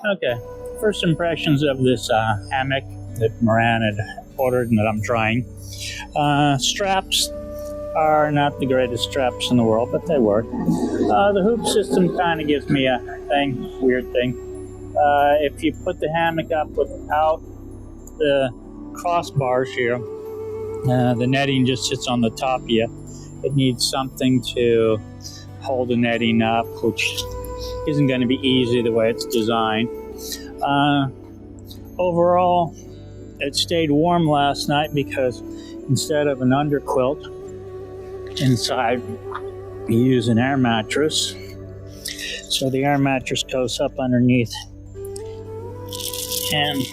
Okay, first impressions of this hammock that Moran had ordered and that I'm trying. Straps are not the greatest straps in the world, but they work. The hoop system kind of gives me a weird thing. If you put the hammock up without the crossbars here, the netting just sits on the top of you. It needs something to hold the netting up, which isn't going to be easy the way it's designed. Overall, it stayed warm last night because instead of an underquilt inside, you use an air mattress. So the air mattress goes up underneath and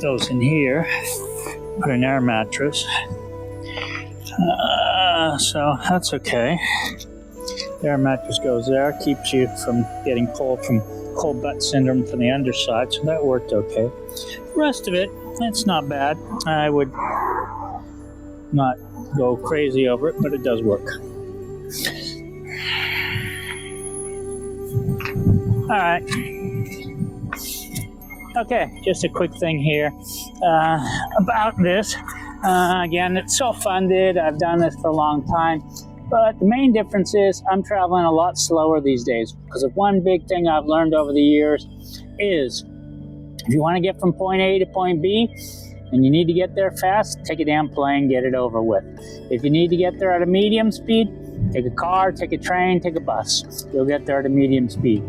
goes in here. Put an air mattress. So that's okay. The air mattress goes there, keeps you from getting cold butt syndrome from the underside, so that worked okay. The rest of it, it's not bad. I would not go crazy over it, but it does work. Alright. Okay, just a quick thing here about this. Again, it's self-funded. I've done this for a long time. But the main difference is I'm traveling a lot slower these days because of one big thing I've learned over the years is if you want to get from point A to point B and you need to get there fast, take a damn plane, get it over with. If you need to get there at a medium speed, take a car, take a train, take a bus. You'll get there at a medium speed.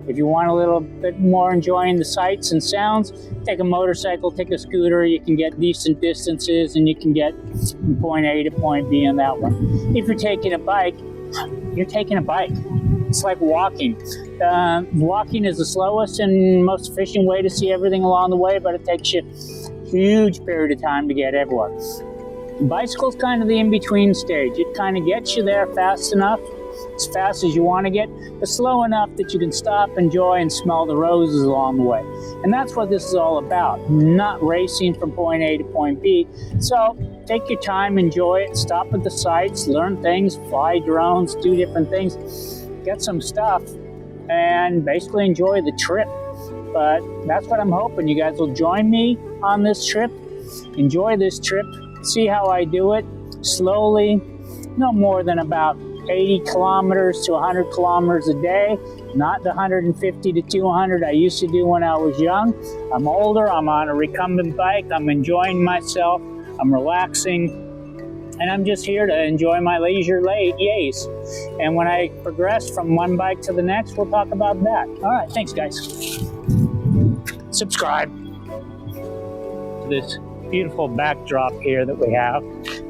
If you want a little bit more enjoying the sights and sounds, take a motorcycle, take a scooter. You can get decent distances and you can get from point A to point B on that one. If you're taking a bike, you're taking a bike. It's like walking. Walking is the slowest and most efficient way to see everything along the way, but it takes you a huge period of time to get everywhere. Bicycle's kind of the in-between stage. It kind of gets you there fast enough, as fast as you want to get, but slow enough that you can stop, enjoy, and smell the roses along the way. And that's what this is all about, not racing from point A to point B. So take your time, enjoy it, stop at the sites, learn things, fly drones, do different things, get some stuff, and basically enjoy the trip. But that's what I'm hoping. You guys will join me on this trip, enjoy this trip, see how I do it slowly, no more than about 80 kilometers to 100 kilometers a day, not the 150 to 200 I used to do when I was young. I'm older, I'm on a recumbent bike, I'm enjoying myself, I'm relaxing, and I'm just here to enjoy my leisure yays. And when I progress from one bike to the next, we'll talk about that. All right, thanks guys. Subscribe to this beautiful backdrop here that we have.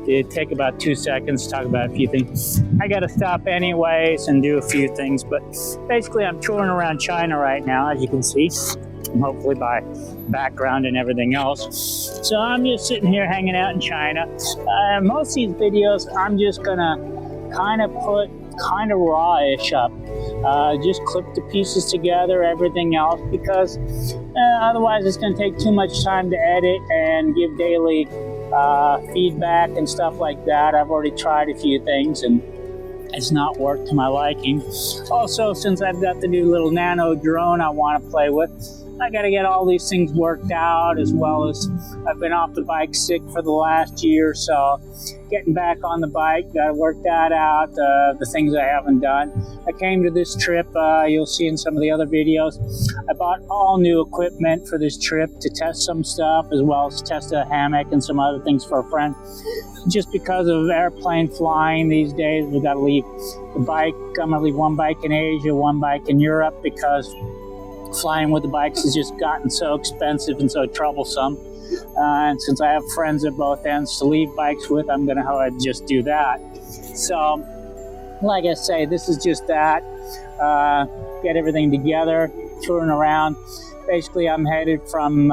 It'd take about 2 seconds to talk about a few things. I gotta stop anyways and do a few things, but basically I'm touring around China right now, as you can see, and hopefully by background and everything else. So I'm just sitting here hanging out in China. Most of these videos I'm just gonna kind of put kind of raw-ish up. Just clip the pieces together, everything else, because otherwise it's going to take too much time to edit and give daily feedback and stuff like that. I've already tried a few things and it's not worked to my liking. Also, since I've got the new little nano drone I want to play with, I got to get all these things worked out, as well as I've been off the bike sick for the last year, so getting back on the bike, got to work that out, the things I haven't done. I came to this trip, you'll see in some of the other videos, I bought all new equipment for this trip to test some stuff, as well as test a hammock and some other things for a friend. Just because of airplane flying these days, we've got to leave the bike. I'm going to leave one bike in Asia, one bike in Europe, because flying with the bikes has just gotten so expensive and so troublesome. And since I have friends at both ends to leave bikes with, I'm going to just do that. So, like I say, this is just that. Get everything together, touring around. Basically, I'm headed from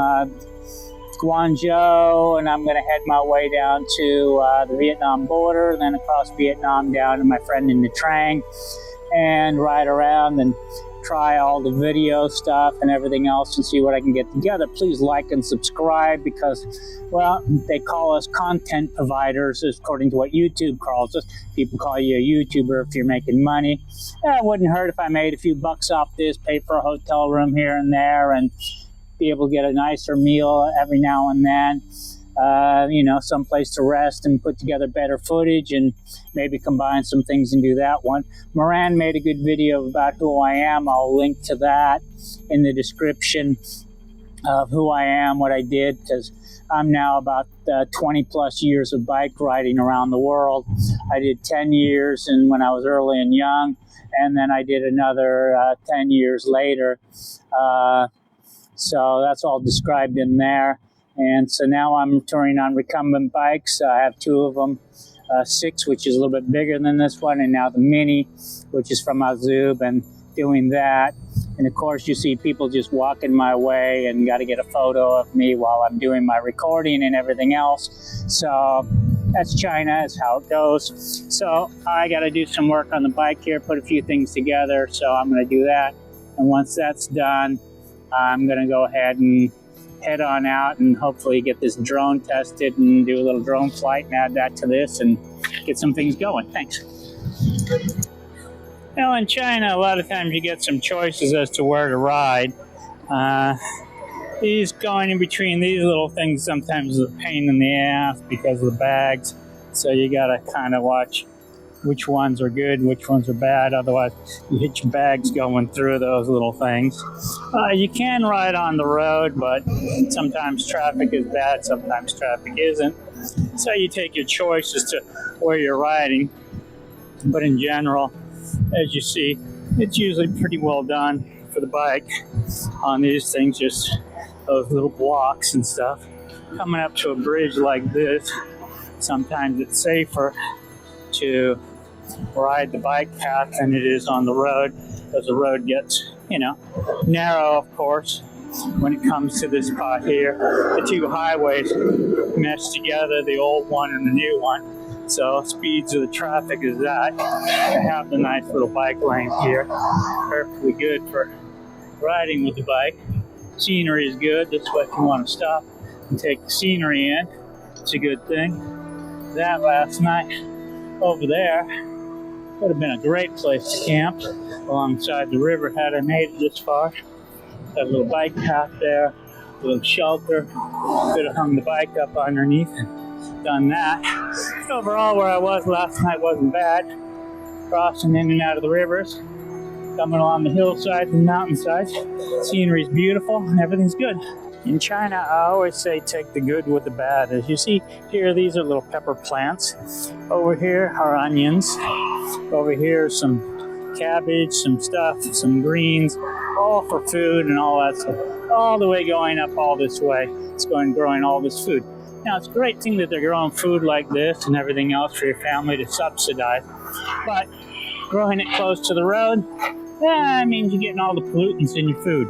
Guangdong, and I'm going to head my way down to the Vietnam border, then across Vietnam down to my friend in Nha Trang, and ride around and try all the video stuff and everything else and see what I can get together, please like and subscribe, because, well, they call us content providers according to what YouTube calls us. People call you a YouTuber if you're making money. It wouldn't hurt if I made a few bucks off this, pay for a hotel room here and there, and be able to get a nicer meal every now and then. Someplace to rest and put together better footage and maybe combine some things and do that one. Moran made a good video about who I am. I'll link to that in the description of who I am, what I did, because I'm now about 20 plus years of bike riding around the world. I did 10 years and when I was early and young, and then I did another 10 years later. So that's all described in there. And so now I'm touring on recumbent bikes. I have two of them, 6, which is a little bit bigger than this one, and now the Mini, which is from AZUB, and doing that. And of course, you see people just walking my way and got to get a photo of me while I'm doing my recording and everything else. So that's China, that's how it goes. So I got to do some work on the bike here, put a few things together. So I'm going to do that. And once that's done, I'm going to go ahead and head on out and hopefully get this drone tested and do a little drone flight and add that to this and get some things going. Thanks. Now in China, a lot of times you get some choices as to where to ride. These going in between these little things sometimes is a pain in the ass because of the bags. So you got to kind of watch which ones are good and which ones are bad. Otherwise, you hit your bags going through those little things. You can ride on the road, but sometimes traffic is bad, sometimes traffic isn't. So you take your choice as to where you're riding. But in general, as you see, it's usually pretty well done for the bike on these things, just those little blocks and stuff. Coming up to a bridge like this, sometimes it's safer to ride the bike path than it is on the road, because the road gets, narrow, of course. When it comes to this spot here, the two highways mesh together, the old one and the new one. So speeds of the traffic is that. I have the nice little bike lane here, perfectly good for riding with the bike. Scenery is good. This way, if you want to stop and take the scenery in, it's a good thing. That last night over there would have been a great place to camp alongside the river had I made it this far. Got a little bike path there, a little shelter. Could have hung the bike up underneath and done that. Overall, where I was last night wasn't bad. Crossing in and out of the rivers, coming along the hillsides and mountainsides. Scenery's beautiful and everything's good. In China, I always say take the good with the bad. As you see here, these are little pepper plants. Over here are onions. Over here, some cabbage, some stuff, some greens, all for food and all that stuff. All the way going up all this way. It's growing all this food. Now, it's a great thing that they're growing food like this and everything else for your family to subsidize. But growing it close to the road, that means you're getting all the pollutants in your food.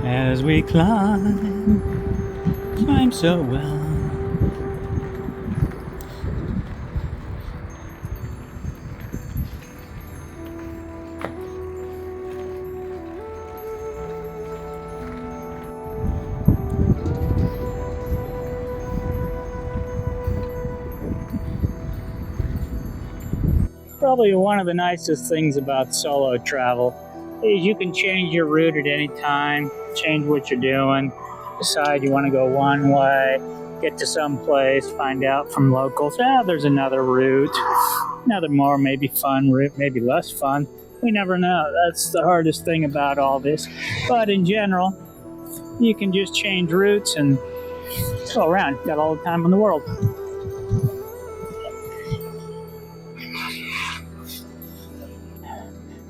As we climb so well. Probably one of the nicest things about solo travel is you can change your route at any time, change what you're doing, decide you want to go one way, get to some place, find out from locals, there's another route, another more maybe fun route, maybe less fun. We never know. That's the hardest thing about all this. But in general, you can just change routes and go around. You've got all the time in the world.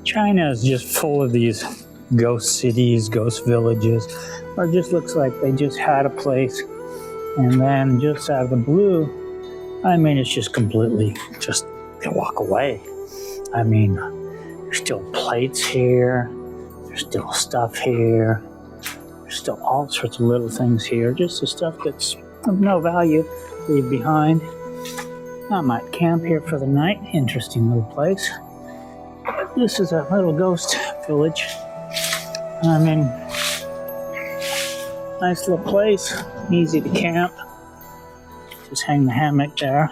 China is just full of these ghost cities, ghost villages, or it just looks like they just had a place And then just out of the blue, I mean, it's just completely just, they walk away. I mean, there's still plates here. There's still stuff here. There's still all sorts of little things here. Just the stuff that's of no value, leave behind. I might camp here for the night. Interesting little place. But this is a little ghost village. I mean, nice little place. Easy to camp. Just hang the hammock there.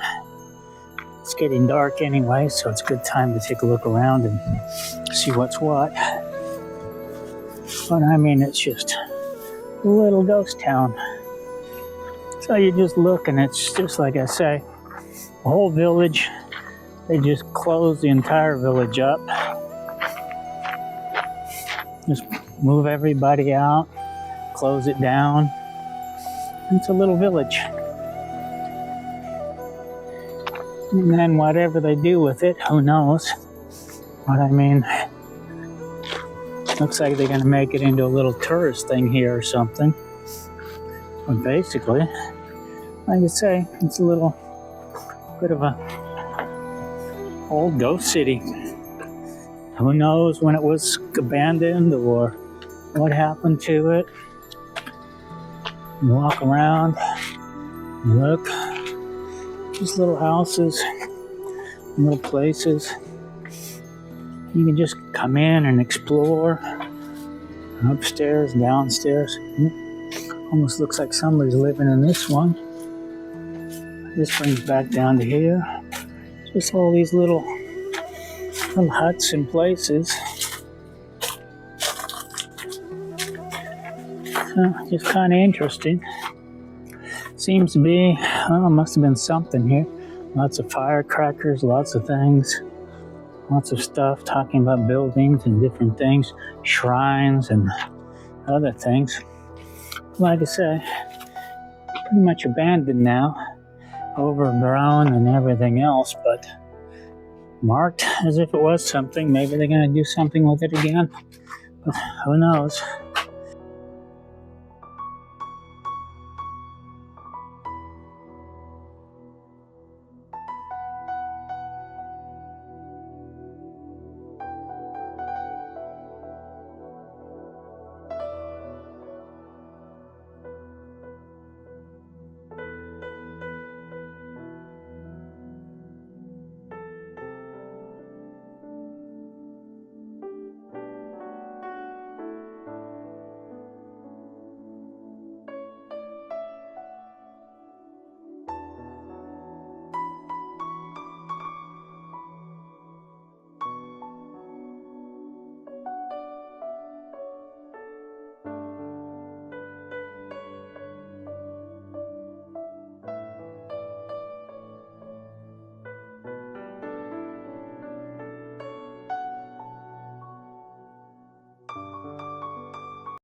It's getting dark anyway, so it's a good time to take a look around and see what's what. But I mean, it's just a little ghost town. So you just look, and it's just like I say, the whole village, they just close the entire village up. Just move everybody out, close it down. It's a little village. And then whatever they do with it, who knows? What I mean, looks like they're going to make it into a little tourist thing here or something. But basically, like I say, it's a little bit of a old ghost city. Who knows when it was abandoned or what happened to it. You walk around, look. Just little houses, little places. You can just come in and explore. Upstairs, downstairs. Almost looks like somebody's living in this one. This brings back down to here. Just all these little huts and places. So, just kind of interesting. Seems to be, must have been something here. Lots of firecrackers, lots of things, lots of stuff talking about buildings and different things, shrines and other things. Like I say, pretty much abandoned now, overgrown and everything else, but marked as if it was something. Maybe they're going to do something with it again, but who knows.